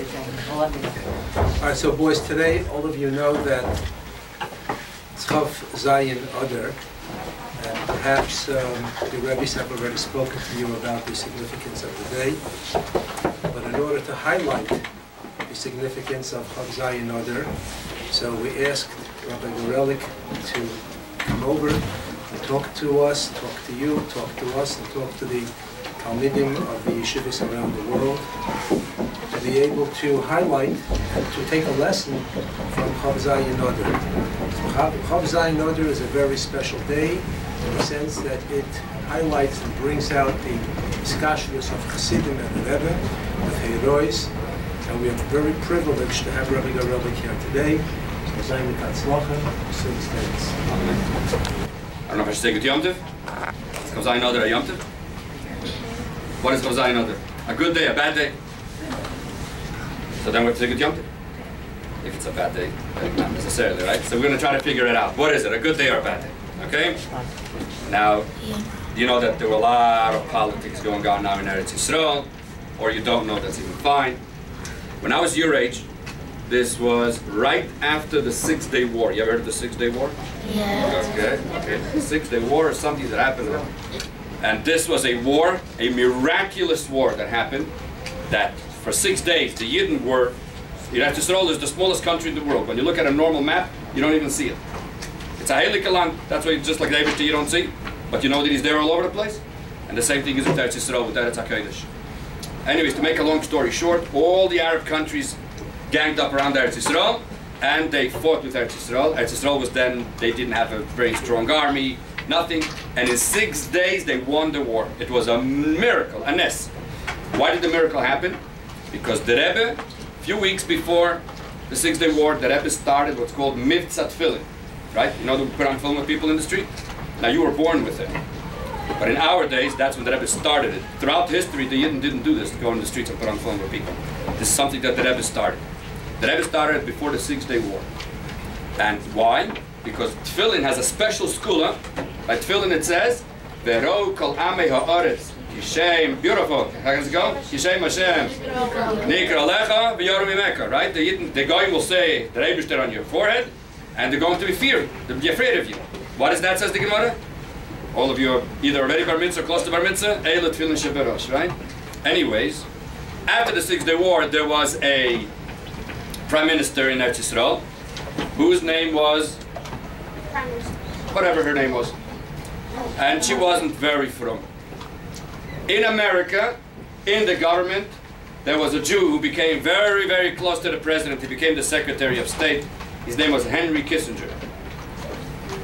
All right, so boys, today all of you know that it's Chav Zayin Adar, and perhaps the Rabbis have already spoken to you about the significance of the day. But in order to highlight the significance of Chav Zayin Adar, so we asked Rabbi Garelick to come over and talk to us, talk to you, talk to us, and talk to the Talmidim of the yeshivas around the world, to be able to highlight and to take a lesson from Chav Zayin Adar. Chav Zayin Adar is a very special day in the sense that it highlights and brings out the skashlius of Chassidim and the Rebbe, the heroes, and we are very privileged to have Rabbi Garelick here today. So Zayin Katzlacha, six days. I don't know if I should say good Yom Tov. Is Chav Zayin Adar a Yom Tov? What is Chav Zayin Adar? A good day, a bad day? So then we're to say good Yom Tov. If it's a bad day, not necessarily, right? So we're going to try to figure it out. What is it, a good day or a bad day? Okay? Now, you know that there were a lot of politics going on now in Eretz Yisrael, or you don't know, that's even fine. When I was your age, this was right after the 6-Day War. You ever heard of the 6-Day War? Yeah. Okay. The 6-Day War is something that happened. And this was a war, a miraculous war that happened, that for 6 days the Yidden were, Eretz Yisrael is the smallest country in the world. When you look at a normal map, you don't even see it. It's a Heilige Land, that's why just like David you don't see, but you know that he's there all over the place. And the same thing is with Eretz Yisrael, with Eretz HaKodesh. Anyways, to make a long story short, all the Arab countries ganged up around Eretz Yisrael, and they fought with Eretz Yisrael. Eretz Yisrael was then, they didn't have a very strong army, nothing, and in 6 days they won the war. It was a miracle, a nes. Why did the miracle happen? Because the Rebbe, a few weeks before the 6-Day War, the Rebbe started what's called Mivtza Tefillin, right? You know, they put on film with people in the street? Now you were born with it. But in our days, that's when the Rebbe started it. Throughout history, the Yidden didn't do this, to go in the streets and put on film with people. This is something that the Rebbe started. The Rebbe started it before the 6-Day War. And why? Because Tefillin has a special skula. By Tefillin it says, V'ro kol amei ha'aretz, Yishem, beautiful. How does it go? Yishem Hashem, Nikra Alecha, V'yoru Mimeka, right? The guy will say, the Rebbe on your forehead, and they're going to be feared. They'll be afraid of you. What is that, says the Gemara? All of you are either already bar mitzvah or close to bar mitzvah, Eila Tefillin Sheberosh, right? Anyways, after the 6-Day War, there was a prime minister in Eretz Yisrael, whose name was, whatever her name was, and she wasn't very frum. In America, in the government, there was a Jew who became very, very close to the president. He became the Secretary of State. His name was Henry Kissinger.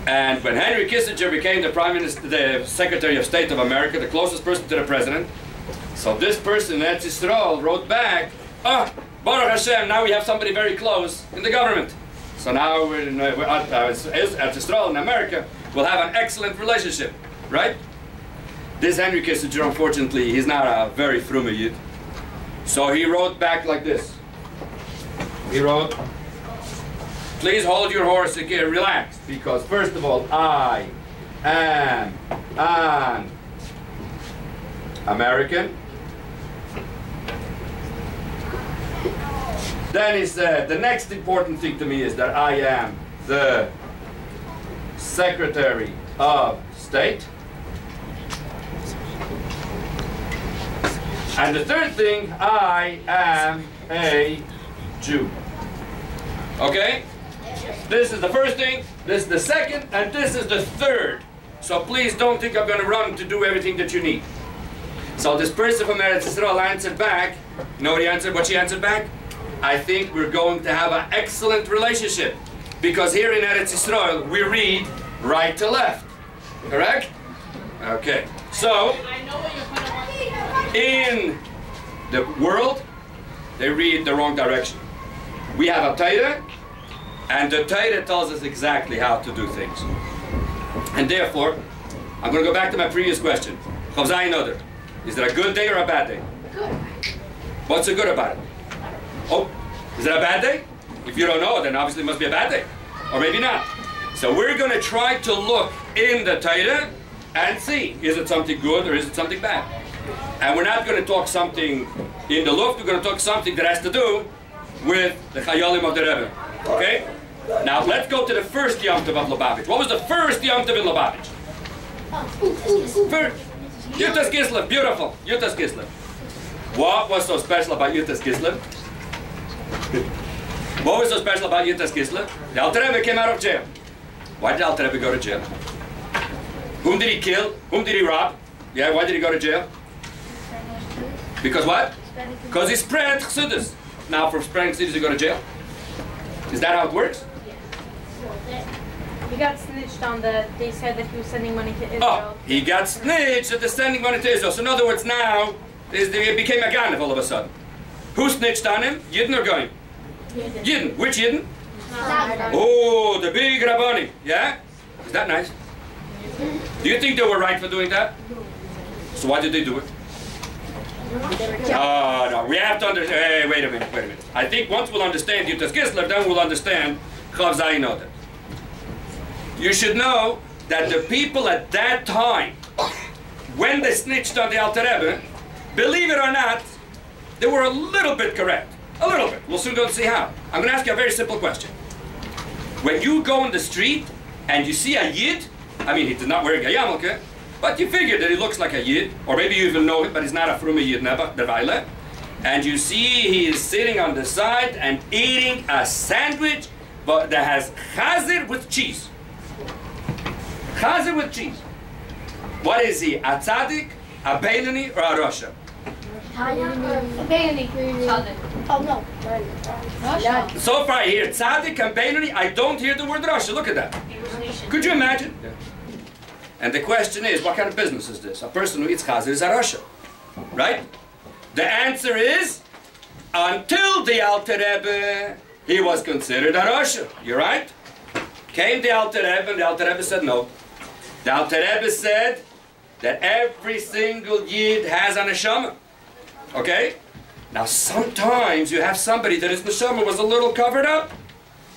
And when Henry Kissinger became the Prime Minister, the Secretary of State of America, the closest person to the president, so this person, Eretz Yisrael, wrote back, Baruch Hashem, now we have somebody very close in the government. So now we're Eretz Yisrael in America will have an excellent relationship, right? This Henry Kissinger, unfortunately, he's not a very frumy Yid. So he wrote back like this. He wrote, please hold your horse again, relax, because first of all, I am an American. Then he said, the next important thing to me is that I am the Secretary of State. And the third thing, I am a Jew. Okay? This is the first thing, this is the second, and this is the third. So please don't think I'm going to run to do everything that you need. So this person from Eretz Yisrael answered back. You know what he answered? What she answered back? I think we're going to have an excellent relationship. Because here in Eretz Yisrael, we read right to left. Correct? Okay. So, in the world, they read the wrong direction. We have a Torah, and the Torah tells us exactly how to do things. And therefore, I'm going to go back to my previous question. Chav Zayin Adar. Is it a good day or a bad day? Good. What's so good about it? Oh, is it a bad day? If you don't know, then obviously it must be a bad day. Or maybe not. So we're going to try to look in the Torah and see, is it something good or is it something bad? And we're not going to talk something in the luft, we're going to talk something that has to do with the Chayolim of the Rebbe. Okay? Now let's go to the first Yom Tov of Lubavitch. What was the first Yom Tov in Lubavitch? First, Yutas Kislev, beautiful, Yutas Kislev. What was so special about Yutas Kislev? What was so special about Yutas Kislev? The Alter Rebbe came out of jail. Why did Alter Rebbe go to jail? Whom did he kill? Whom did he rob? Yeah, why did he go to jail? Because what? Because he spread Chassidus. Now for spreading Chassidus you go to jail? Is that how it works? He got snitched on they said that he was sending money to Israel. Oh, he got snitched that they're sending money to Israel. So in other words now, he became a Ganav all of a sudden. Who snitched on him? Yidden or Goyim? Yidden. Which Yidden? Oh, the big Rabbani. Yeah? Is that nice? Do you think they were right for doing that? So why did they do it? Oh, no, we have to understand. Hey, wait a minute. I think once we'll understand Yutas Kislev, then we'll understand Chav Zayin Oder. You should know that the people at that time, when they snitched on the Alter Rebbe, believe it or not, they were a little bit correct. A little bit. We'll soon go and see how. I'm going to ask you a very simple question. When you go in the street and you see a Yid, I mean, he's not wearing a yarmulke, but you figure that he looks like a Yid, or maybe you even know him, but he's not a Fruma Yid, never, and you see he is sitting on the side and eating a sandwich but that has chazer with cheese. Chazer with cheese. What is he? A tzaddik, a beinoni, or a rasha? Oh no. So far I hear tzaddik and beinoni. I don't hear the word rasha. Look at that. Could you imagine? Yeah. And the question is, what kind of business is this? A person who eats chazer is a rasha, right? The answer is, until the Alter Rebbe, he was considered a rasha. You're right. Came the Alter Rebbe, and the Alter Rebbe said no. The Alter Rebbe said that every single Yid has a neshama. Okay? Now sometimes you have somebody that his neshama was a little covered up.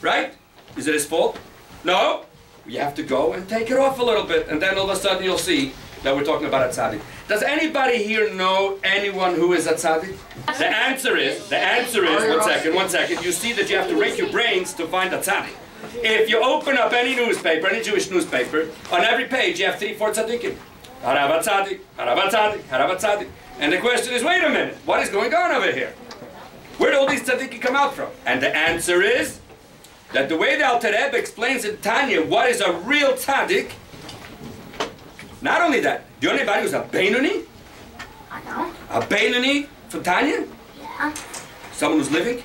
Right? Is it his fault? No. You have to go and take it off a little bit, and then all of a sudden you'll see that we're talking about a tzaddik. Does anybody here know anyone who is a tzaddik? The answer is, one second, you see that you have to rake your brains to find a tzaddik. If you open up any newspaper, any Jewish newspaper, on every page you have 3-4 tzaddikim. Harav tzaddik, harav tzaddik, harav tzaddik. And the question is, wait a minute, what is going on over here? Where did all these tzaddikim come out from? And the answer is that the way the Alter Rebbe explains in Tanya what is a real tzaddik, not only that, do you know anybody who's a beinoni? I know. A beinoni from Tanya? Yeah. Someone who's living?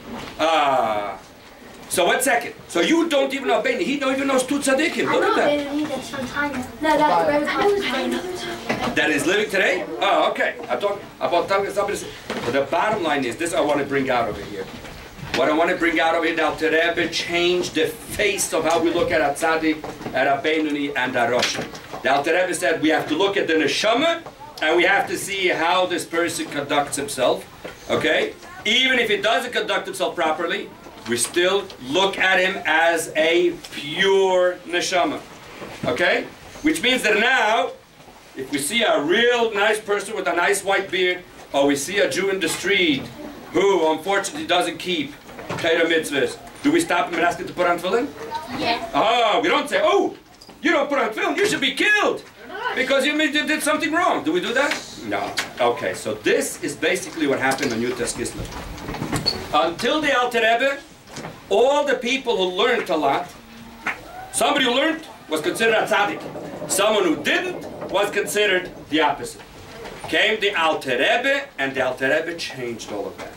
So 1 second. So you don't even know beinoni. He don't even knows two tzaddikim. Look at that. I know that's from Tanya. No, that's where it's That is living today? Oh, okay. I'm talking about somebody. But the bottom line is, this I want to bring out over here. What I want to bring out over here, the Alter Rebbe changed the face of how we look at a tzaddik, at a beinoni, and a rasha. The Alter Rebbe said we have to look at the neshama, and we have to see how this person conducts himself. Okay? Even if he doesn't conduct himself properly, we still look at him as a pure neshama. Okay? Which means that now, if we see a real nice person with a nice white beard, or we see a Jew in the street who unfortunately doesn't keep Torah mitzvahs, do we stop him and ask him to put on tefillin? Yeah. Oh, we don't say, oh, you don't put on tefillin, you should be killed because you did something wrong. Do we do that? No. Okay, so this is basically what happened on Yutas Kislev. Until the Alter Rebbe, all the people who learned a lot, somebody who learned was considered a tzaddik. Someone who didn't was considered the opposite. Came the Alter Rebbe, and the Alter Rebbe changed all of that.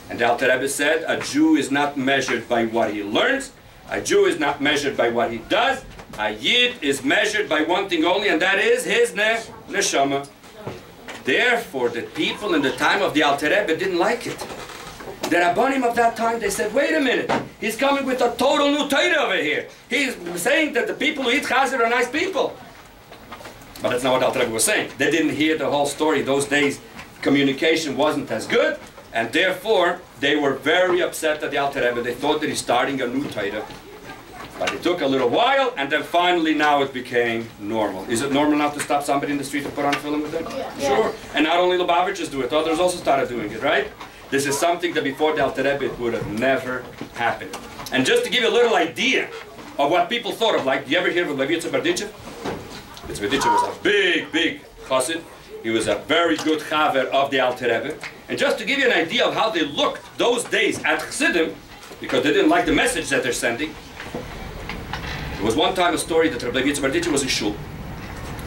And the Alter Rebbe said, a Jew is not measured by what he learns, a Jew is not measured by what he does, a Yid is measured by one thing only, and that is his neshama. Therefore, the people in the time of the Alter Rebbe didn't like it. The Rabbanim of that time, they said, wait a minute, he's coming with a total new Torah over here. He's saying that the people who eat chazer are nice people. But that's not what Alter Rebbe was saying. They didn't hear the whole story. Those days, communication wasn't as good, and therefore, they were very upset at the Alter Rebbe. They thought that he's starting a new Torah. But it took a little while, and then finally now it became normal. Is it normal now to stop somebody in the street to put on film with them? Yeah. Sure. And not only Lubavitchers do it, others also started doing it, right? This is something that before the Alter Rebbe it would have never happened. And just to give you a little idea of what people thought of, like, do you ever hear of Rabbi Berditchev? Berditchev was a big, big chassid. He was a very good chaver of the Alter Rebbe. And just to give you an idea of how they looked those days at chassidim, because they didn't like the message that they're sending, there was one time a story that Rabbi Berditchev was in shul.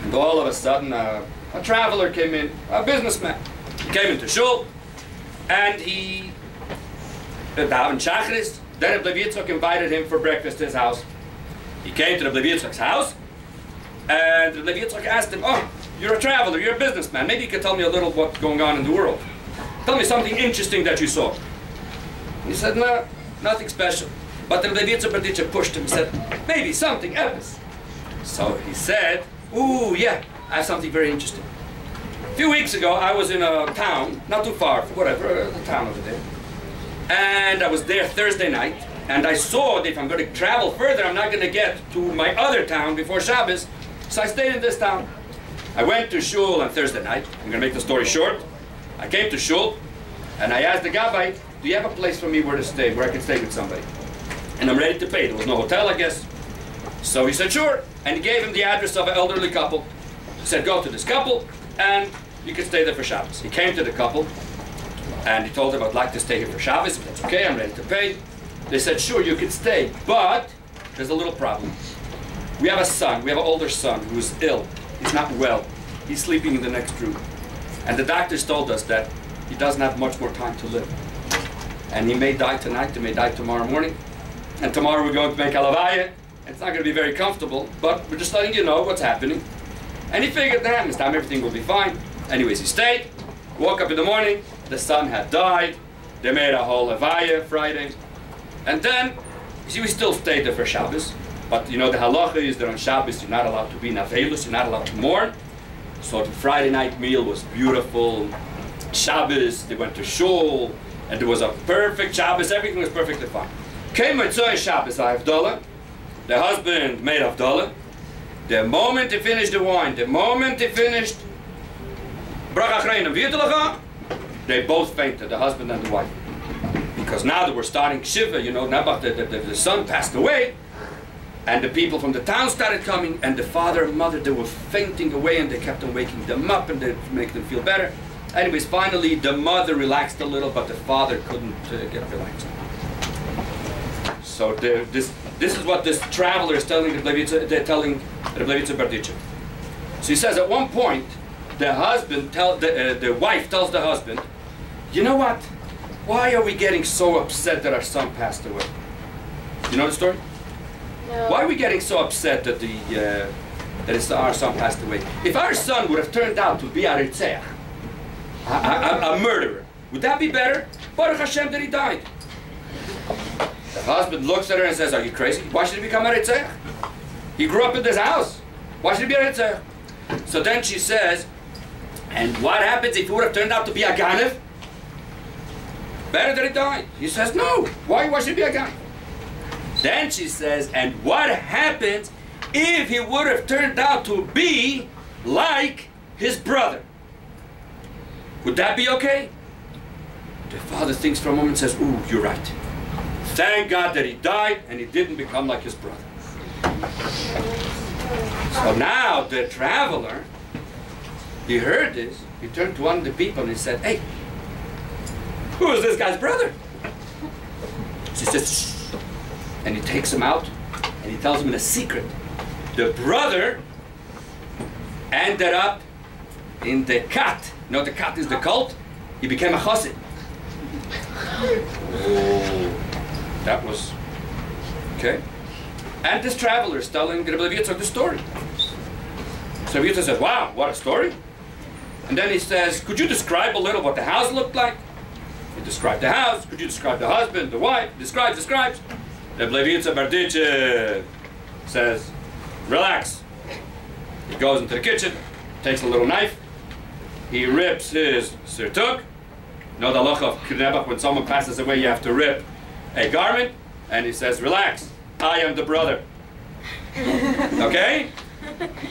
And all of a sudden a traveler came in, a businessman. He came into shul, and he davened Shachris. Then Rabbi Yitzchak invited him for breakfast to his house. He came to Rabbi Yitzchak's house, and Rabbi Yitzchak asked him, "Oh, you're a traveler, you're a businessman. Maybe you could tell me a little what's going on in the world. Tell me something interesting that you saw." And he said, "No, nothing special." But Rabbi Yitzchak pushed him and said, "Maybe something else." So he said, "Ooh, yeah, I have something very interesting. A few weeks ago, I was in a town, not too far, whatever, the town over there. And I was there Thursday night, and I saw that if I'm going to travel further, I'm not going to get to my other town before Shabbos. So I stayed in this town. I went to shul on Thursday night. I'm going to make the story short. I came to shul, and I asked the gabbai, do you have a place for me where to stay, where I can stay with somebody? And I'm ready to pay. There was no hotel, I guess. So he said, sure. And he gave him the address of an elderly couple. He said, go to this couple, and you can stay there for Shabbos. He came to the couple, and he told them, I'd like to stay here for Shabbos. If that's okay, I'm ready to pay. They said, sure, you can stay, but there's a little problem. We have a son, we have an older son who's ill. He's not well. He's sleeping in the next room. And the doctors told us that he doesn't have much more time to live. And he may die tonight, he may die tomorrow morning. And tomorrow we're going to make halavaya. It's not going to be very comfortable, but we're just letting you know what's happening. And he figured that this time everything will be fine. Anyways, he stayed, woke up in the morning, the son had died. They made a whole halavaya Friday. And then, you see, we still stayed there for Shabbos. But you know, the halacha is that on Shabbos you're not allowed to be navelus, you're not allowed to mourn. So the Friday night meal was beautiful. Shabbos, they went to shul, and there was a perfect Shabbos, everything was perfectly fine. Came Motzei Shabbos Havdalah. The husband made Havdalah. The moment he finished the wine, the moment he finished Bracha Achreinu V'yitalacha, they both fainted, the husband and the wife. Because now they were starting Shiva, you know, Nabuch, the son passed away, and the people from the town started coming, and the father and mother, they were fainting away, and they kept on waking them up, and they make them feel better. Anyways, finally, the mother relaxed a little, but the father couldn't get relaxed. So this is what this traveler is telling the Levitza Berditchev. So he says at one point, the wife tells the husband, you know what? Why are we getting so upset that our son passed away? You know the story? No. Why are we getting so upset that our son passed away? If our son would have turned out to be a ritzeach, a murderer, would that be better? Baruch Hashem that he died. The husband looks at her and says, are you crazy? Why should he become a ritzeach? He grew up in this house. Why should he be a ritzeach? So then she says, and what happens if he would have turned out to be a ganev? Better that he died. He says, no. Why should he be a ganev? Then she says, and what happens if he would have turned out to be like his brother? Would that be okay? The father thinks for a moment and says, ooh, you're right. Thank God that he died and he didn't become like his brother. So now the traveler, he heard this, he turned to one of the people and he said, hey, who is this guy's brother? She says, shh. And he takes him out and he tells him in a secret, the brother ended up in the kat. You know the kat is the cult? He became a chassid. Oh, that was, okay. And this traveler is telling Rabbi Yitzchak the story. So Rabbi Yitzchak says, wow, what a story. And then he says, could you describe a little what the house looked like? He described the house. Could you describe the husband, the wife? Describes. The Rabbi Yitzchak Berditchev says, relax. He goes into the kitchen, takes a little knife, he rips his sirtuk. You know the halacha of Knebach, when someone passes away, you have to rip a garment, and he says, relax. I am the brother. Okay?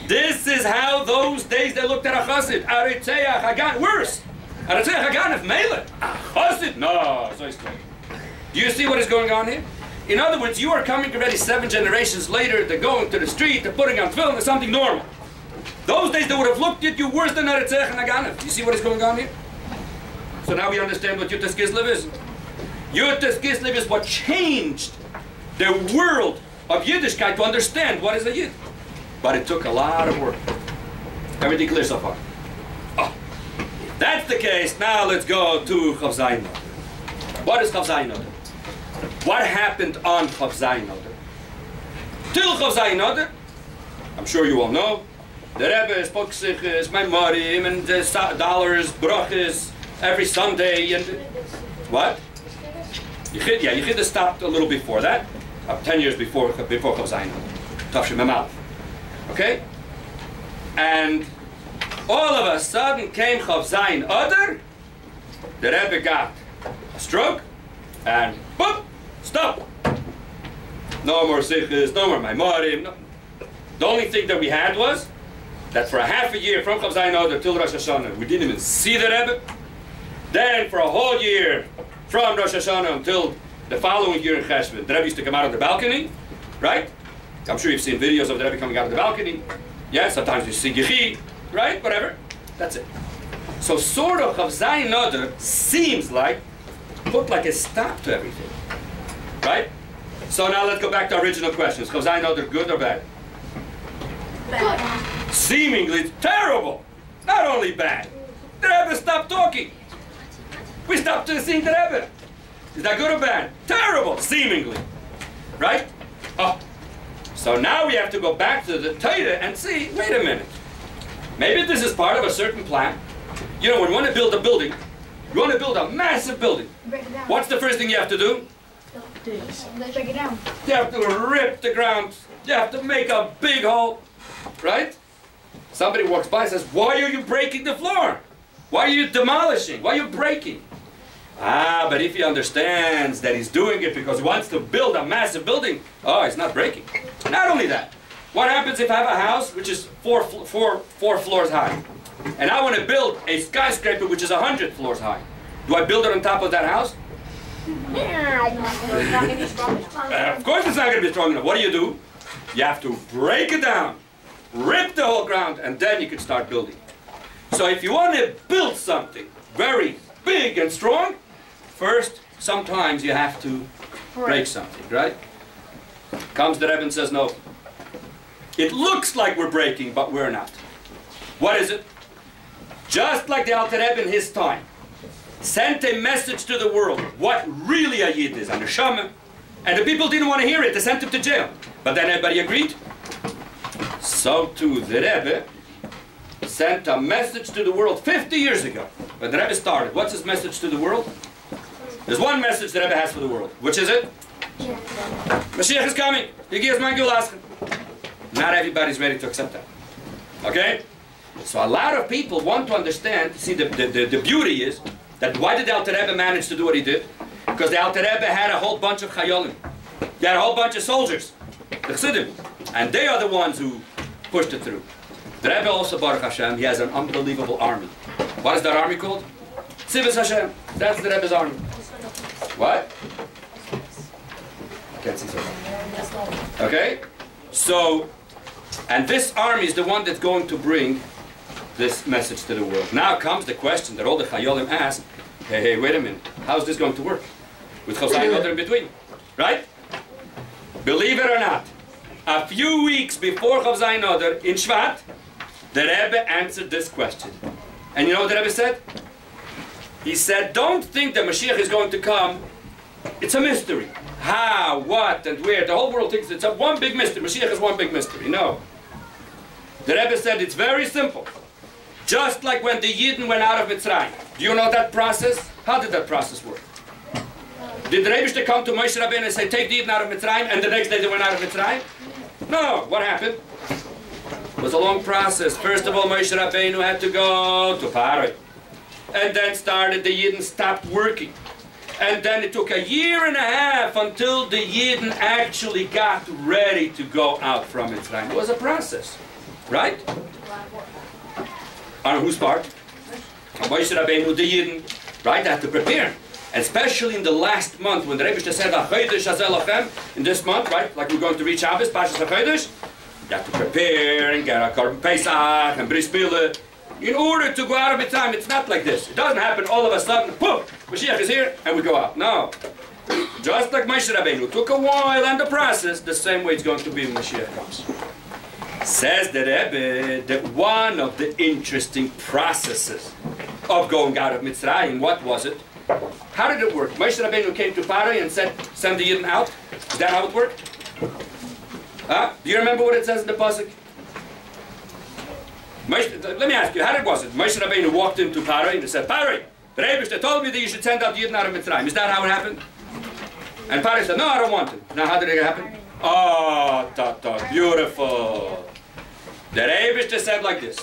This is how those days they looked at a chassid. Aritzeach Hagan, worse. Aritzeach Hagan of Mele. Chassid? No, so strange. Do you see what is going on here? In other words, you are coming already 7 generations later, they're going to the street, they're putting on film, it's something normal. Those days they would have looked at you worse than Aritzeach and Haganah. You see what is going on here? So now we understand what Yutas Kislev is. Yutas Kislev is what changed the world of Yiddishkeit to understand what is a Yid. But it took a lot of work. Everything clear so far? Oh. If that's the case, now let's go to Chav Zayin Adar. What is Chav Zayin Adar? What happened on Chav Zayin Adar? Till Chav Zayin Adar, I'm sure you all know, the Rebbe spoke sichos, Maimorim, and dollars, brachas, every Sunday, and what? Yechida stopped a little before that, 10 years before Chav Zayin Adar, Tafshim Mem. Okay? And all of a sudden came Chav Zayin Adar, the Rebbe got a stroke, and boom, stop. No more sichos, no more Maimorim. No. The only thing that we had was that for a half a year from Chav Zayin Adar till Rosh Hashanah, we didn't even see the Rebbe. Then for a whole year from Rosh Hashanah until the following year in Cheshvan, the Rebbe used to come out on the balcony, right? I'm sure you've seen videos of the Rebbe coming out of the balcony. Yeah, sometimes you see Yechi, right? Whatever. That's it. So sort of Chav Zayin Adar seems like put like a stop to everything, right? So now let's go back to original questions. Chav Zayin Adar good or bad? Bad. Seemingly terrible. Not only bad. The Rebbe stopped talking. We stopped seeing the Rebbe. Is that good or bad? Terrible, seemingly. Right? Oh. So now we have to go back to the Torah and see, wait a minute. Maybe this is part of a certain plan. You know, when you want to build a building, you want to build a massive building. Break it down. What's the first thing you have to do? Let's break it down. You have to rip the ground. You have to make a big hole. Right? Somebody walks by and says, why are you breaking the floor? Why are you demolishing? Why are you breaking? Ah, but if he understands that he's doing it because he wants to build a massive building, oh, he's not breaking. Not only that, what happens if I have a house which is four floors high, and I want to build a skyscraper which is 100 floors high? Do I build it on top of that house? It's not going to be strong enough. Of course it's not going to be strong enough. What do? You have to break it down, rip the whole ground, and then you can start building. So if you want to build something very big and strong, first, sometimes you have to break something, right? Comes the Rebbe and says, no. It looks like we're breaking, but we're not. What is it? Just like the Alter Rebbe in his time sent a message to the world, what really a Yid is, a neshama, and the people didn't want to hear it, they sent him to jail. But then everybody agreed. So too, the Rebbe sent a message to the world 50 years ago, when the Rebbe started. What's his message to the world? There's one message the Rebbe has for the world. Which is it? Mashiach is coming. Not everybody's ready to accept that. Okay? So a lot of people want to understand, see the beauty is, that why did the Alter Rebbe manage to do what he did? Because the Alter Rebbe had a whole bunch of chayolim. He had a whole bunch of soldiers, the chassidim, and they are the ones who pushed it through. The Rebbe also, Baruch Hashem, he has an unbelievable army. What is that army called? Tzivos Hashem. That's the Rebbe's army. What? I can't see so far. Okay? So, and this army is the one that's going to bring this message to the world. Now comes the question that all the Chayolim ask, hey, wait a minute, how is this going to work? With Chav Zayin Adar in between, right? Believe it or not, a few weeks before Chav Zayin Adar in Shvat, the Rebbe answered this question. And you know what the Rebbe said? He said, don't think that Mashiach is going to come. It's a mystery. How, what, and where. The whole world thinks it's one big mystery. Mashiach is one big mystery. No. The Rebbe said it's very simple. Just like when the Yidden went out of Mitzrayim. Do you know that process? How did that process work? Did the Rebbe come to Moshe Rabbeinu and say, take the Yidden out of Mitzrayim, and the next day they went out of Mitzrayim? No. What happened? It was a long process. First of all, Moshe Rabbeinu had to go to Paroi. And then the Yidden stopped working. And then it took a year and a half until the Yidden actually got ready to go out from Mitzrayim. It was a process, right? On whose part? On Moshe Rabbeinu, the Yidden, right? They had to prepare. Especially in the last month when the Rebbe said, in this month, right? Like we're going to reach Shabbos, Pashas HaChodesh, you have to prepare and get a Korban Pesach and Bris Milah. In order to go out of Mitzrayim, it's not like this. It doesn't happen all of a sudden, poof, Mashiach is here, and we go out. No. Just like Moshe Rabbeinu, took a while and the process, the same way it's going to be when Mashiach comes. Says the Rebbe that one of the interesting processes of going out of Mitzrayim, what was it? How did it work? Moshe Rabbeinu came to Paro and said, send the Yidden out. Is that how it worked? Do you remember what it says in the pasuk? Let me ask you, how was it? Moshe Rabbeinu walked into Paro and said, Paro, the Rebbe told me that you should send out the Yidden out of Mitzrayim. Is that how it happened? And Paro said, no, I don't want to. Now, how did it happen? Oh, beautiful. The Rebbe said like this.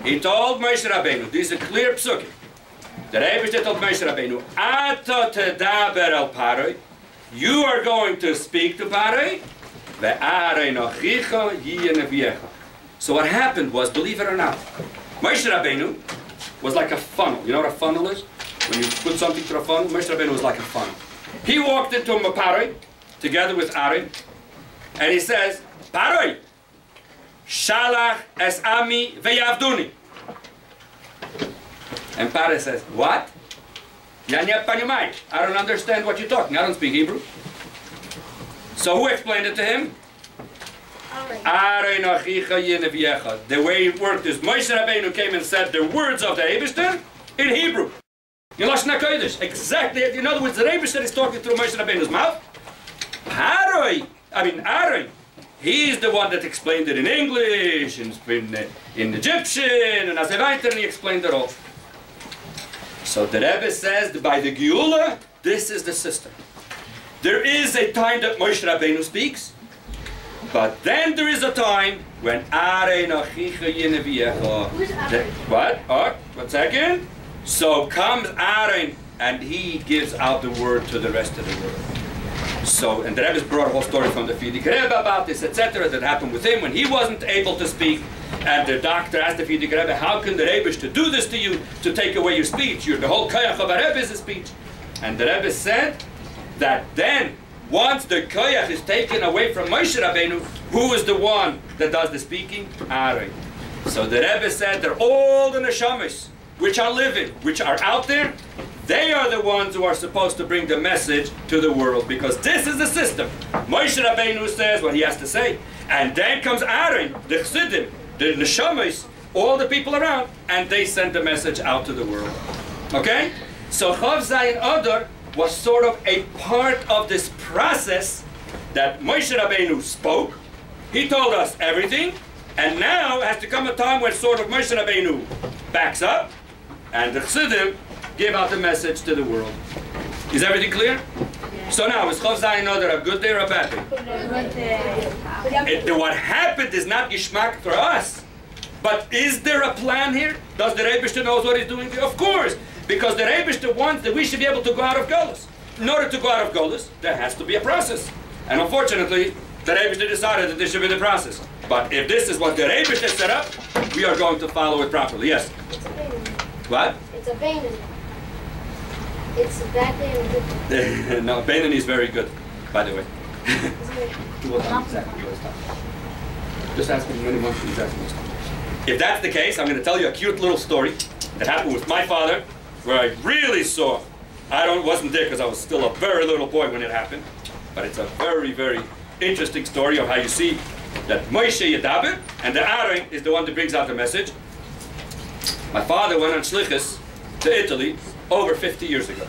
He told Moshe Rabbeinu, these are clear psukim. The Rebbe told Moshe Rabbeinu, Ato tedaber el Paroi, you are going to speak to Paroi, ve'arei nochicha yiyeneviecha. So what happened was, believe it or not, Moshe Rabbeinu was like a funnel. You know what a funnel is? When you put something through a funnel, Moshe Rabbeinu was like a funnel. He walked into Paroi, together with Aaron, and he says, Paroi, Shalach es ami ve'yavduni. And Paro says, what? I don't understand what you're talking. I don't speak Hebrew. So who explained it to him? The way it worked is Moshe Rabbeinu came and said the words of the Eibishter in Hebrew. In Lashon HaKodesh. Exactly. In other words, the Eibishter is talking through Moshe Rabbeinu's mouth. Aaron, he's the one that explained it in English, in Egyptian, and as and he explained it all. So the Rebbe says that by the Geula, this is the system. There is a time that Moshe Rabbeinu speaks, but then there is a time when what? Oh, 1 second. So comes Aaron and he gives out the word to the rest of the world. So, and the Rebbe brought a whole story from the Fidik Rebbe about this, etc., that happened with him when he wasn't able to speak. And the doctor asked the Fidik Rebbe, how can the Rebbe to do this to you, to take away your speech? The whole koyach of a Rebbe is a speech. And the Rebbe said that then, once the koyach is taken away from Moshe Rabbeinu, who is the one that does the speaking? Aaron. So the Rebbe said that all the neshamas which are living, which are out there, they are the ones who are supposed to bring the message to the world, because this is the system. Moshe Rabbeinu says what he has to say, and then comes Aaron, the Chassidim, the neshamas, all the people around, and they send the message out to the world. Okay? So Chav Zayin Adar was sort of a part of this process that Moshe Rabbeinu spoke. He told us everything, and now has to come a time when sort of Moshe Rabbeinu backs up, and the Chassidim give out the message to the world. Is everything clear? Yeah. So now, is Chav Zayin Adar a good day or a bad day? What happened is not Gishmak for us, but is there a plan here? Does the Rebbe knows what he's doing? Of course, because the Rebbe wants that we should be able to go out of Golus. In order to go out of Golus, there has to be a process. And unfortunately, the Rebbe decided that this should be the process. But if this is what the Rebbe set up, we are going to follow it properly. Yes? It's a pain. What? It's a pain. It's a bad day and a good day. No, Benoni is very good, by the way. Just ask me when he wants to exactly. If that's the case, I'm going to tell you a cute little story that happened with my father, where I really saw. Wasn't there because I was still a very little boy when it happened, but it's a very, very interesting story of how you see that Moshe Yedaber and the Aaron is the one that brings out the message. My father went on shlichus to Italy over 50 years ago.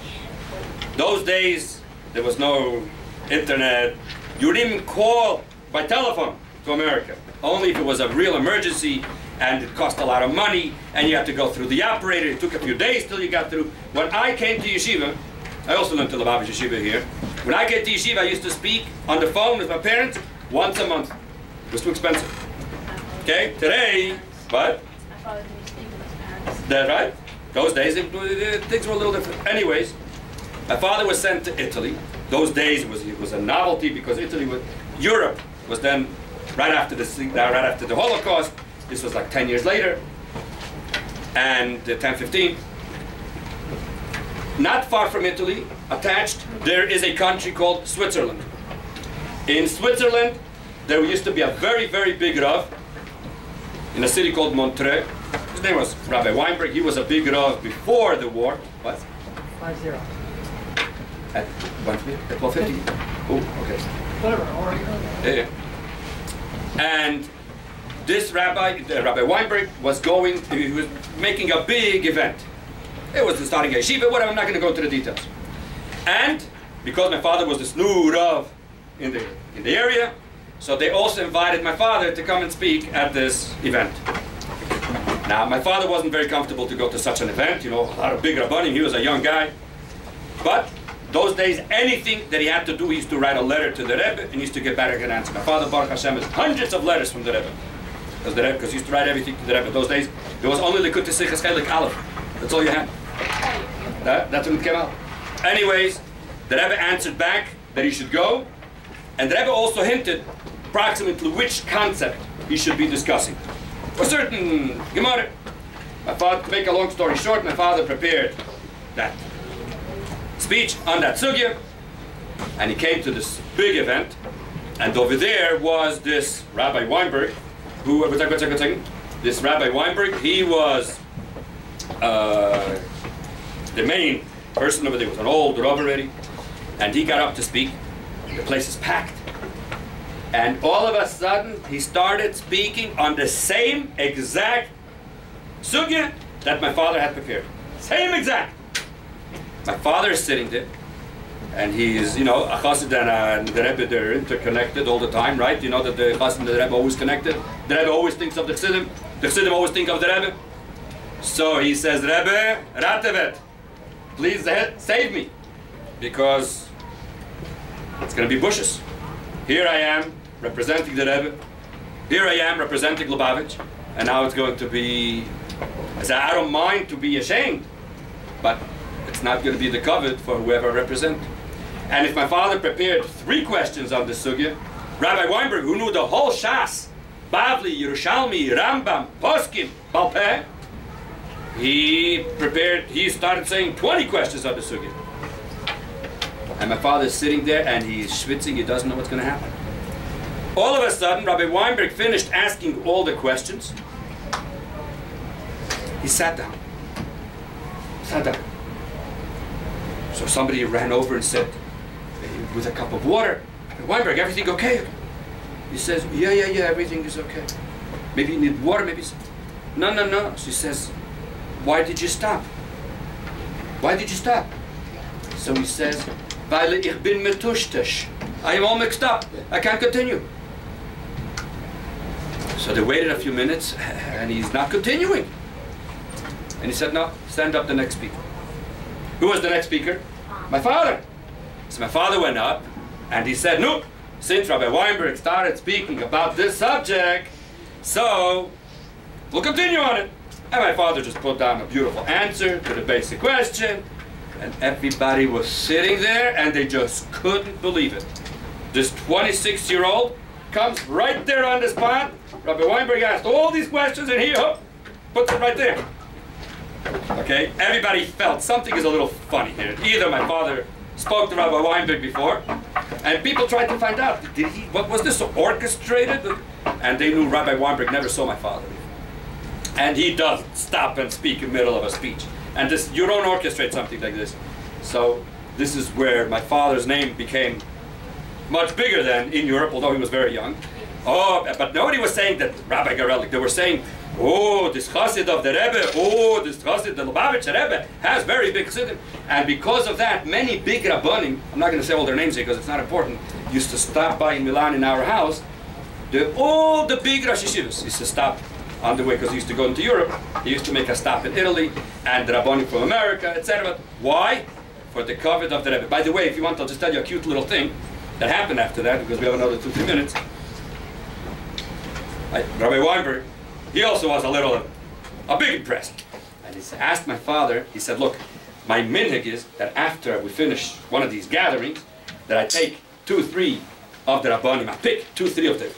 Those days, there was no internet. You didn't even call by telephone to America. Only if it was a real emergency and it cost a lot of money and you had to go through the operator. It took a few days till you got through. When I came to yeshiva, I also went to the Lubavitch yeshiva here. When I came to yeshiva, I used to speak on the phone with my parents once a month. It was too expensive. Okay, today, what? That right? Those days, things were a little different. Anyways, My father was sent to Italy. Those days it was a novelty because Europe was then right after the Holocaust. This was like 10 years later, and 10, 15. Not far from Italy, attached, there is a country called Switzerland. In Switzerland, there used to be a very, very big Rav in a city called Montreux. His name was Rabbi Weinberg. He was a big Rav before the war. What? 50. At 1250? Oh, okay. Whatever. Yeah. And this Rabbi Weinberg, was he was making a big event. It was starting a yeshiva, whatever, I'm not going to go into the details. And because my father was this new Rav in the area, so they also invited my father to come and speak at this event. Now, my father wasn't very comfortable to go to such an event, you know, a lot of big rabbanim, he was a young guy. But those days, anything that he had to do, he used to write a letter to the Rebbe and he used to get back an answer. My father, Baruch Hashem, has hundreds of letters from the Rebbe. Because he used to write everything to the Rebbe. Those days, there was only Likud Tesichas Chelik Aleph. That's all you had. That's when it came out. Anyways, the Rebbe answered back that he should go. And the Rebbe also hinted approximately which concept he should be discussing. For certain Gemara. To make a long story short, my father prepared that speech on that sugya, and he came to this big event, and over there was this Rabbi Weinberg, this Rabbi Weinberg, he was the main person over there. Was an old Rav already, and he got up to speak. The place is packed. And all of a sudden, he started speaking on the same exact sugya that my father had prepared. Same exact. My father is sitting there, and he's, you know, a chassid and the Rebbe, they're interconnected all the time, right? You know that the chassid and the Rebbe are always connected. The Rebbe always thinks of the chassidim. The chassidim always think of the Rebbe. So he says, Rebbe, Ratevet, please save me, because it's going to be bushes. Here I am, representing the Rebbe. Here I am, representing Lubavitch. And now it's going to be, I said, I don't mind to be ashamed, but it's not going to be the covet for whoever I represent. And if my father prepared 3 questions on the sugya, Rabbi Weinberg, who knew the whole Shas, Bavli, Yerushalmi, Rambam, Poskim, Balpeh, he started saying 20 questions on the sugya. And my father's sitting there and he's schwitzing, he doesn't know what's going to happen. All of a sudden, Rabbi Weinberg finished asking all the questions. He sat down. So somebody ran over and said, with a cup of water, Weinberg, everything okay? He says, yeah, everything is okay. Maybe you need water, maybe. No. She says, why did you stop? Why did you stop? So he says, weil ich bin metushtish. I am all mixed up. I can't continue. So they waited a few minutes, and he's not continuing. And he said, no, stand up the next speaker. Who was the next speaker? My father. So my father went up, and he said, no, since Rabbi Weinberg started speaking about this subject, so we'll continue on it. And my father just put down a beautiful answer to the basic question, and everybody was sitting there, and they just couldn't believe it. This 26-year-old comes right there on the spot. Rabbi Weinberg asked all these questions, and he puts it right there. Okay, everybody felt something is a little funny here. Either my father spoke to Rabbi Weinberg before, and people tried to find out, what was this orchestrated? And they knew Rabbi Weinberg never saw my father before. And he doesn't stop and speak in the middle of a speech. And this, you don't orchestrate something like this. So this is where my father's name became much bigger than in Europe, although he was very young. Oh, but nobody was saying that Rabbi Garelick. They were saying, oh, this chassid of the Rebbe, oh, this chassid, the Lubavitch Rebbe, has very big chassidim. And because of that, many big rabbanim, I'm not going to say all their names here because it's not important, used to stop by in Milan in our house. All the big Rosh Yeshivas used to stop on the way because he used to go into Europe. He used to make a stop in Italy, and the rabbanim from America, etc. Why? For the covet of the Rebbe. By the way, if you want, I'll just tell you a cute little thing that happened after that, because we have another 2-3 minutes. Rabbi Weinberg, he also was a bit impressed. And he asked my father, he said, look, my minhag is that after we finish one of these gatherings, that I take 2 or 3 of the Rabbanim, I pick 2 or 3 of the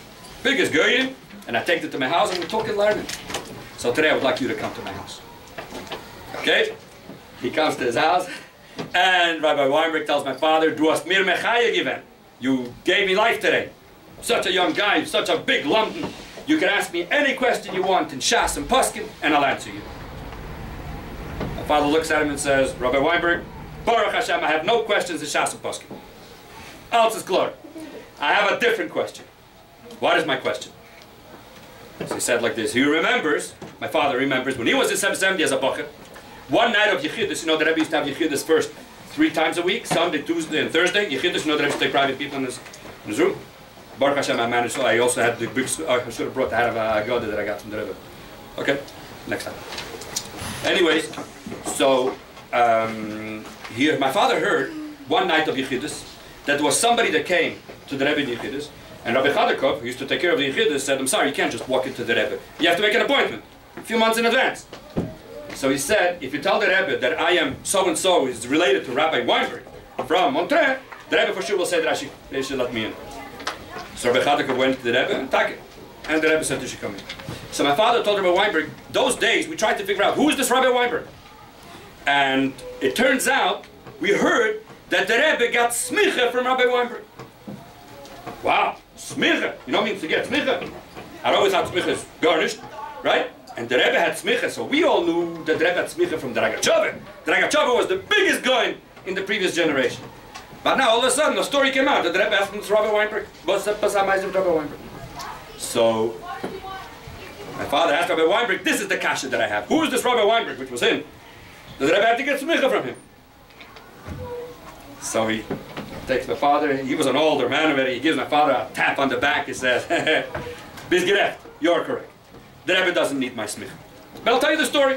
biggest goyim, and I take them to my house and we talk and learn. So today I would like you to come to my house. Okay? He comes to his house, and Rabbi Weinberg tells my father, "Du hast mir mechaya given. You gave me life today. Such a young guy, such a big London. You can ask me any question you want in Shas and Poskim, and I'll answer you." My father looks at him and says, "Rabbi Weinberg, Baruch Hashem, I have no questions in Shas and Poskim. Alles is klar. I have a different question." "What is my question?" So he said like this. He remembers, my father remembers, when he was in 770 as a bucket, one night of Yechidus, you know, the Rebbe used to have Yechidus first 3 times a week, Sunday, Tuesday, and Thursday. Yechidus, you know, the Rebbe used to take private people in his room. Baruch Hashem, I managed, so I also had the big, I should have brought the hat of Agada that I got from the Rebbe. Okay, next time. Anyways, so here, my father heard one night of Yechidus that there was somebody that came to the Rebbe in Yechidus, and Rabbi Chadakov, who used to take care of the Yechidus, said, "I'm sorry, you can't just walk into the Rebbe. You have to make an appointment a few months in advance." So he said, "If you tell the Rebbe that I am so-and-so is related to Rabbi Weinberg from Montreux, the Rebbe for sure will say that they should let me in." So Rabbi Chadakov went to the Rebbe and took it. And the Rebbe said you should come in. So my father told Rabbi Weinberg, those days we tried to figure out who is this Rabbi Weinberg. And it turns out we heard that the Rebbe got smicha from Rabbi Weinberg. Wow, smicha. You know what it means to get smicha? I always thought smicha is garnished, right? And the Rebbe had smicha, so we all knew that the Rebbe had smicha from the Ragachove. The Ragachove was the biggest guy in the previous generation. But now all of a sudden the story came out that the Rebbe asked him to Rabbi Weinberg. What's the Pasamaizim Rabbi Weinberg? So my father asked Rabbi Weinberg, "This is the kasha that I have. Who is this Rabbi Weinberg?" Which was him. The Rebbe had to get smicha from him. So he takes my father, he was an older man already, he gives my father a tap on the back, he says, "Bis gerecht, you're correct. The Rebbe doesn't need my smicha." But I'll tell you the story.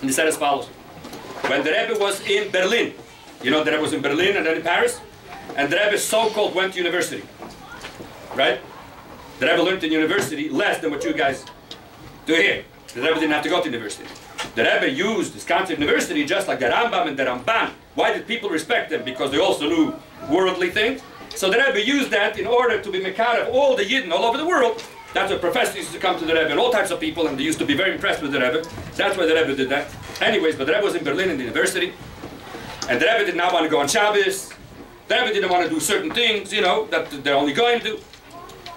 And he said as follows. When the Rebbe was in Berlin, you know the Rebbe was in Berlin and then in Paris, and the Rebbe so-called went to university, right? The Rebbe learned in university less than what you guys do here. The Rebbe didn't have to go to university. The Rebbe used this concept of university just like the Rambam and the Ramban. Why did people respect them? Because they also knew worldly things. So the Rebbe used that in order to be mekar of all the Yidden all over the world. That's why professors used to come to the Rebbe and all types of people, and they used to be very impressed with the Rebbe. That's why the Rebbe did that. Anyways, but the Rebbe was in Berlin in the university, and the Rebbe did not want to go on Shabbos. The Rebbe didn't want to do certain things, you know, that they're only going to do.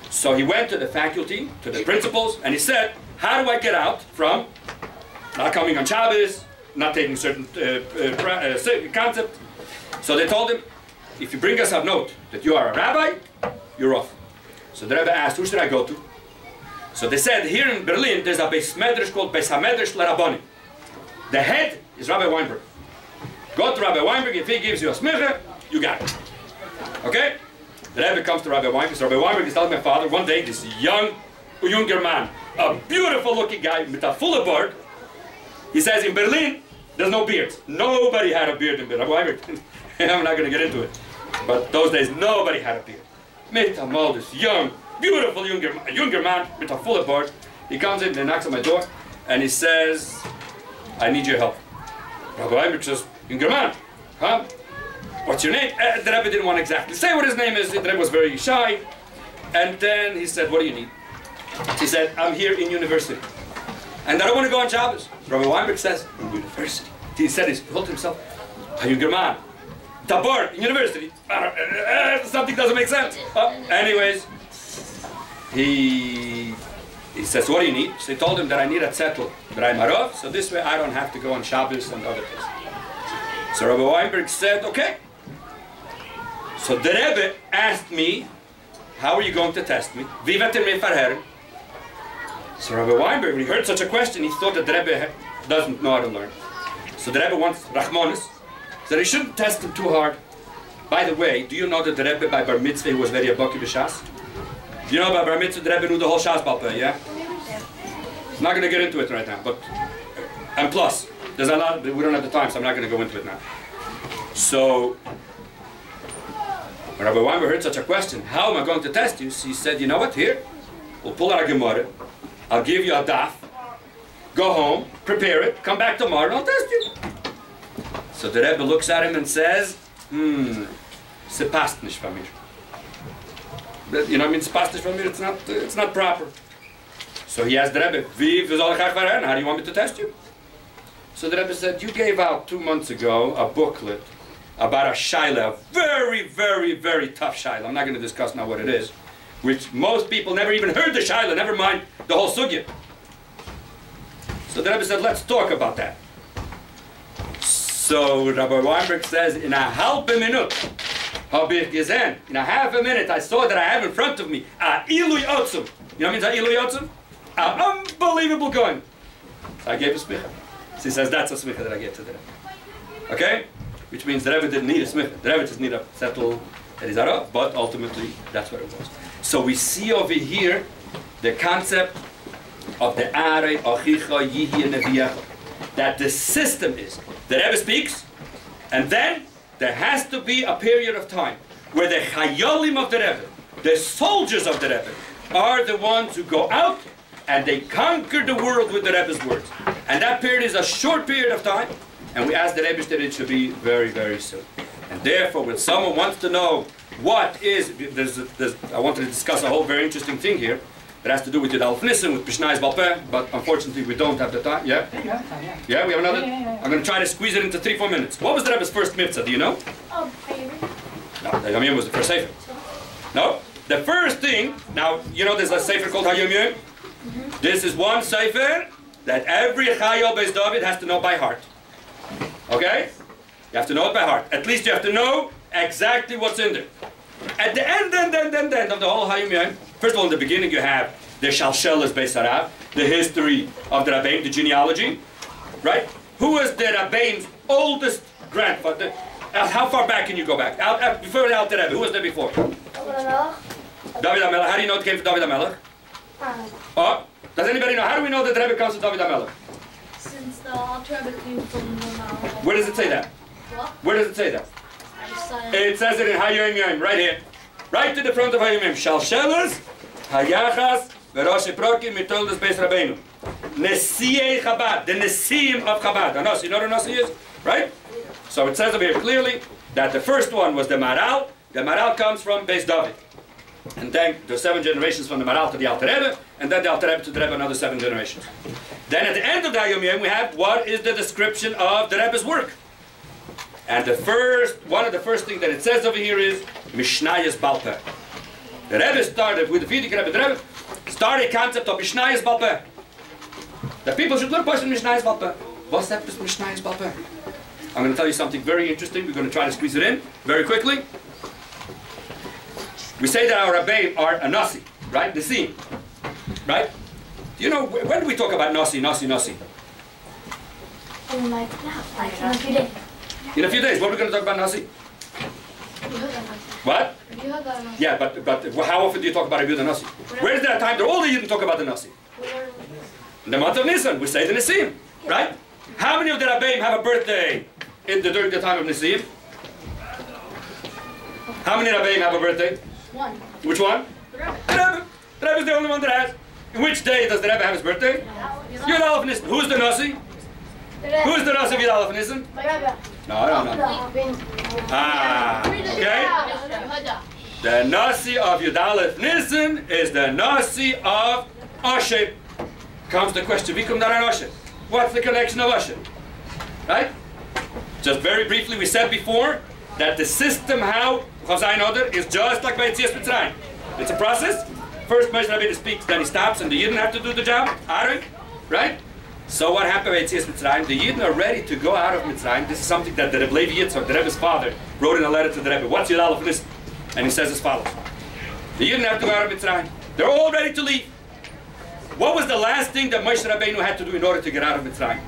So he went to the faculty, to the principals, and he said, "How do I get out from not coming on Shabbos, not taking certain concept?" So they told him, "If you bring us a note that you are a rabbi, you're off." So the Rebbe asked, "Who should I go to?" So they said, "Here in Berlin, there's a Beis Medrash called Beis HaMedrash LeRabbanim. The head is Rabbi Weinberg. Go to Rabbi Weinberg, if he gives you a smicha, you got it." Okay? The Rebbe comes to Rabbi Weinberg. So Rabbi Weinberg is telling my father, one day, this younger man, a beautiful looking guy with a full beard, he says, in Berlin, there's no beards. Nobody had a beard in Berlin. Rabbi Weinberg, I'm not going to get into it. But those days, nobody had a beard. Meet all this young, beautiful younger man with a full beard. He comes in and knocks on my door, and he says, "I need your help." Rabbi Weinberg says, "Younger man, huh? What's your name?" The Rebbe didn't want to exactly say what his name is. The Rebbe was very shy. And then he said, "What do you need?" He said, "I'm here in university. And I don't want to go on Shabbos." Rabbi Weinberg says, "In university?" He said, he told himself, "A younger man. Tabor, in university. Something doesn't make sense." Anyways, he says, "What do you need?" So he told him that I need a zettel, that I'm Arav, so this way I don't have to go on Shabbos and other things. So Rabbi Weinberg said, "Okay." So the Rebbe asked me, "How are you going to test me?" So Rabbi Weinberg, when he heard such a question, he thought that the Rebbe doesn't know how to learn. So the Rebbe wants Rachmanis, so he shouldn't test him too hard. By the way, do you know that the Rebbe by Bar Mitzvah was very abaki b'Shas? Do you know by Bar Mitzvah the Rebbe knew the whole Shas Balpeh, yeah? I'm not going to get into it right now, but, and plus, there's a lot, we don't have the time, so I'm not going to go into it now. So, when Rabbi Weinberg heard such a question, "How am I going to test you?" He said, "You know what, here, we'll pull out a Gemara, I'll give you a daf, go home, prepare it, come back tomorrow, and I'll test you." So the Rebbe looks at him and says, "Se passt nicht von mir." But, you know, I mean, "Se passt nicht von mir." It's not proper. So he asked the Rebbe, "Wie soll ich erfahren? How do you want me to test you?" So the Rebbe said, "You gave out 2 months ago a booklet about a shaila, a very, very, very tough shaila. I'm not going to discuss now what it is, which most people never even heard the shaila, never mind the whole sugya." So the Rebbe said, "Let's talk about that." So Rabbi Weinberg says, "In a halbe minute, habe ich gesehen, in a half a minute, I saw that I have in front of me a ilui otzum." You know what means a ilui otzum? An unbelievable going. So I gave a smicha. So he says, "That's a smicha that I gave to the Rebbe." Okay? Which means the Rebbe didn't need a smicha. The Rebbe just needed to settle that he's out, but ultimately, that's what it was. So we see over here the concept of the Are Achicha Yihi Neviyecha. That the system is, the Rebbe speaks, and then there has to be a period of time where the Chayolim of the Rebbe, the soldiers of the Rebbe, are the ones who go out and they conquer the world with the Rebbe's words. And that period is a short period of time, and we ask the Rebbe that it should be very, very soon. And therefore, when someone wants to know what is, I wanted to discuss a whole very interesting thing here that has to do with Yud Aleph Nissen, with Mishnayos Baal Peh, but unfortunately we don't have the time. Yeah? Yeah, you have time, yeah. Yeah, we have another? Yeah. I'm going to try to squeeze it into 3-4 minutes. What was the Rebbe's first mitzvah? Do you know? Oh, favorite. No, the Yom Yom was the first sefer. No? The first thing, now, you know there's a sefer called Hayom Yom? This is one sefer that every Chayil Beis David has to know by heart. Okay? You have to know it by heart. At least you have to know exactly what's in there. At the end of the whole Hayom Yom, first of all, in the beginning you have the Shalshelas Beis Harav, the history of the Rabbeim, the genealogy, right? Who was the Rabbeim's oldest grandfather? How far back can you go back? Before the Alter Rebbe, who was there before? David HaMelech. How do you know it came from David HaMelech? Oh, does anybody know? How do we know that the Rebbe comes from David HaMelech? Since the Alter Rebbe came from the Where does it say that? What? Where does it say that? I just saw it. It says it in Hayom Yom, right here. Right to the front of Hayom Yom. Shalshelas, Hayachas, Verosh Prokim, Mitoldas Beis Rabbeinu. Nesiei Chabad, the Nesim of Chabad. A Nasi, you know what a Nasi is? Right? So it says over here clearly that the first one was the Maral. The Maral comes from Beis David. And then there's 7 generations from the Maral to the Alter Rebbe, and then the Alter Rebbe to the Rebbe, another 7 generations. Then at the end of the Hayom Yom, we have what is the description of the Rebbe's work. And one of the first things that it says over here is Mishnayos Baal Peh. The Rebbe started with the Frierdiker Rebbe. The Rebbe started a concept of Mishnayos Baal Peh. The people should learn question Mishnayos Baal Peh. What's that with Mishnayos Baal Peh? I'm going to tell you something very interesting. We're going to try to squeeze it in very quickly. We say that our Rabbeim are a Nasi, right? Nesim, right? Do you know, when do we talk about Nasi? In a few days. In a few days. What are we going to talk about Nasi? What? Yeah, but how often do you talk about Rabbi the Nasi? Where is there a time that all the Yidden talk about the Nasi? In the month of Nisan, we say the Nesim, right? How many of the Rabbeim have a birthday during the time of Nesim? How many Rabbeim have a birthday? One. Which one? The Rebbe. The Rebbe. The Rebbe is the only one that has. In which day does the Rebbe have his birthday? Yud Aleph Nisan. Who's the Nasi? Who's the Nasi of Yud Aleph Nisan? No. Okay. The Nasi of Yud Aleph Nisan is the Nasi of Asher. Comes the question, Vikum Daran Asher. What's the connection of Asher? Right? Just very briefly, we said before that the system how Chazayin Adar is just like by Yetzias Mitzrayim. It's a process. First Moshe Rabbeinu speaks, then he stops, and the Yidden have to do the job. Aaron, right? So what happened by Yetzias Mitzrayim? The Yidden are ready to go out of Mitzrayim. This is something that the Rebbe Levi Yitzchak, the Rebbe's father, wrote in a letter to the Rebbe. What's Yud Aleph Nisan? And he says as follows. The Yidden have to go out of Mitzrayim. They're all ready to leave. What was the last thing that Moshe Rabbeinu had to do in order to get out of Mitzrayim?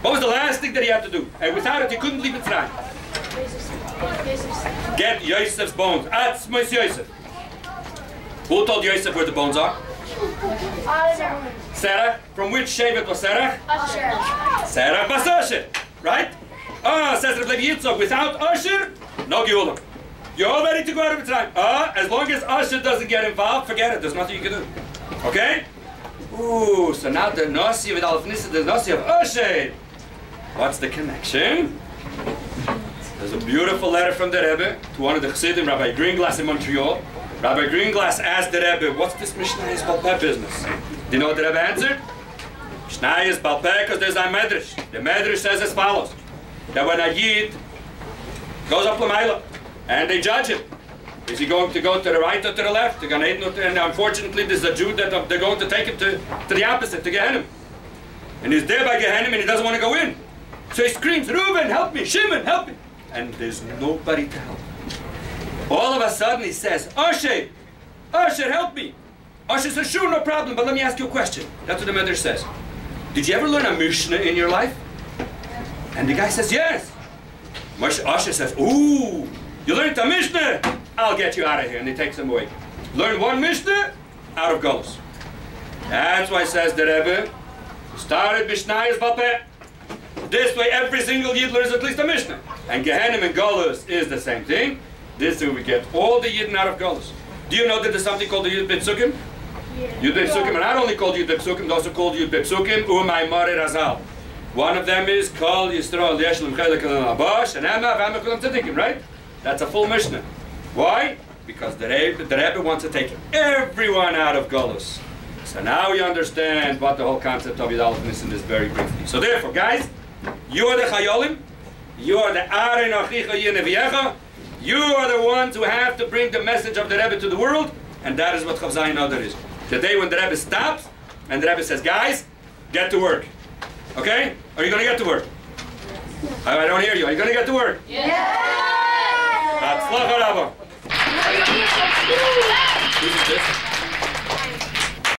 What was the last thing that he had to do? And without it, he couldn't leave Mitzrayim. Get Yosef's bones. Atzmos Yosef. Who told Yosef where the bones are? Sarah. From which Shevet was Sarah? Sarah Bas Asher. Right? Says Rabbi Levi Yitzchak, without Asher, no Geula. You're all ready to go out of Mitzrayim. As long as Asher doesn't get involved, forget it. There's nothing you can do. Okay? Ooh, so now the Nasi of Aleph Nisan, the Nasi of Asher. What's the connection? There's a beautiful letter from the Rebbe to one of the Chassidim, Rabbi Greenglass in Montreal. Rabbi Greenglass asked the Rebbe, what's this Mishnayos Balpeh business? Do you know what the Rebbe answered? Mishnayos Balpeh, because there's a Medrash. The Medrash says as follows, that when a Yid goes up L'mayla and they judge him, is he going to go to the right or to the left? And unfortunately, there's a Jew that they're going to take him to the opposite, to Gehenna. And he's there by Gehenna and he doesn't want to go in. So he screams, Reuben, help me, Shimon, help me. And there's nobody to help. All of a sudden he says, Asher, help me. Asher says, sure, no problem, but let me ask you a question. That's what the Medrash says. Did you ever learn a Mishnah in your life? And the guy says, yes. Asher says, ooh, you learned a Mishnah? I'll get you out of here. And he takes him away. Learn one Mishnah, out of Golus. That's why says the Rebbe, started Mishnayos Balpeh. This way every single Yid learns at least a Mishnah. And Gehenna and Golus is the same thing. This way we get all the Yidden out of Golus. Do you know that there's something called the Yud B'Psukim? Yeah. Yud B'Psukim, and not only called Yud B'Psukim, they're also called Yud B'Psukim, Umay Mare Razal. One of them is Kol Yisrael Yeshlim Chelek Al-Abash, and Ema V'Ama Kulam Tzadikim, right? That's a full Mishnah. Why? Because the Rebbe wants to take everyone out of Golus. So now we understand what the whole concept of Yud Aleph Nisan is very briefly. So therefore, guys, you are the Chayolim, you are the Aren Achicha Yeneviecha, you are the ones who have to bring the message of the Rebbe to the world, and that is what Chav Zayin Adar is. The day when the Rebbe stops, and the Rebbe says, guys, get to work. Okay? Are you going to get to work? I don't hear you. Are you going to get to work? Yes! Hatzlacha Rabba. Who's this?